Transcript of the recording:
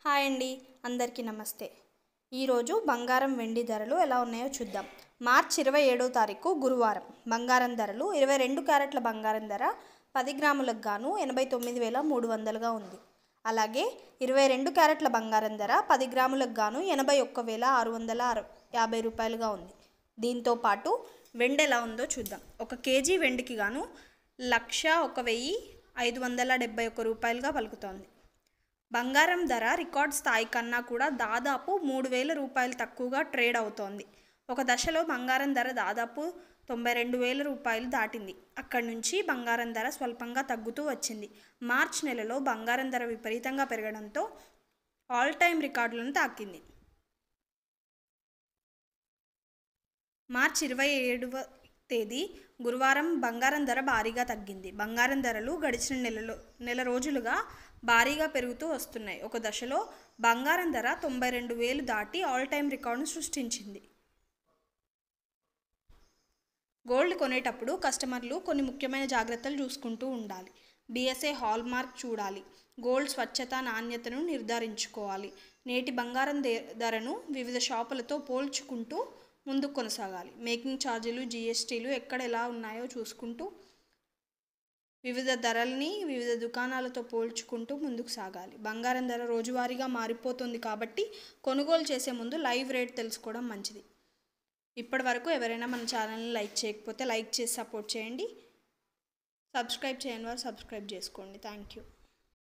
Hi అండి, అందరికీ నమస్తే. ఈరోజు బంగారం వెండి ధరలు ఎలా ఉన్నాయో చూద్దాం. మార్చి 27వ తారీఖు గురువారం బంగారం ధరలు 22 క్యారెట్ల బంగారం ధర 10 గ్రాములకు గాను 89,300గా ఉంది. అలాగే 22 క్యారెట్ల బంగారం ధర 10 గ్రాములకు గాను 81,650 రూపాయలుగా ఉంది. దీంతో పాటు వెండి ఎలా ఉందో చూద్దాం. 1 కేజీ వెండికి గాను 1,01,571 రూపాయలుగా పలుకుతోంది. బంగారం ధర రికార్డ్ స్థాయి కన్నా కూడా దాదాపు 3,000 రూపాయలు తక్కువగా ట్రేడ్ అవుతోంది. ఒక దశలో బంగారం ధర దాదాపు 92,000 రూపాయలు దాటింది. అక్కడి నుంచి బంగారం ధర స్వల్పంగా తగ్గుతూ వచ్చింది. మార్చి నెలలో బంగారం ధర విపరీతంగా పెరగడంతో ఆల్ టైమ్ రికార్డులను తాకింది. మార్చి 27వ తేదీ గురువారం బంగారం ధర భారీగా తగ్గింది. బంగారం ధరలు గడిచిన నెల రోజులుగా భారీగా పెరుగుతూ వస్తున్నాయి. ఒక దశలో బంగారం ధర 92,000 దాటి ఆల్ టైమ్ రికార్డును సృష్టించింది. గోల్డ్ కొనేటప్పుడు కస్టమర్లు కొన్ని ముఖ్యమైన జాగ్రత్తలు చూసుకుంటూ ఉండాలి. BSA హాల్ మార్క్ చూడాలి. గోల్డ్ స్వచ్ఛత, నాణ్యతను నిర్ధారించుకోవాలి. నేటి బంగారం ధరను వివిధ షాపులతో పోల్చుకుంటూ ముందుకు కొనసాగాలి. మేకింగ్ ఛార్జీలు, GSTలు ఎక్కడ ఎలా ఉన్నాయో చూసుకుంటూ వివిధ ధరల్ని వివిధ దుకాణాలతో పోల్చుకుంటూ ముందుకు సాగాలి. బంగారం ధర రోజువారీగా మారిపోతుంది కాబట్టి కొనుగోలు చేసే ముందు లైవ్ రేట్ తెలుసుకోవడం మంచిది. ఇప్పటి వరకు ఎవరైనా మన ఛానల్ని లైక్ చేయకపోతే లైక్ చేసి సపోర్ట్ చేయండి. సబ్స్క్రైబ్ చేయని వారు సబ్స్క్రైబ్ చేసుకోండి. Thank you.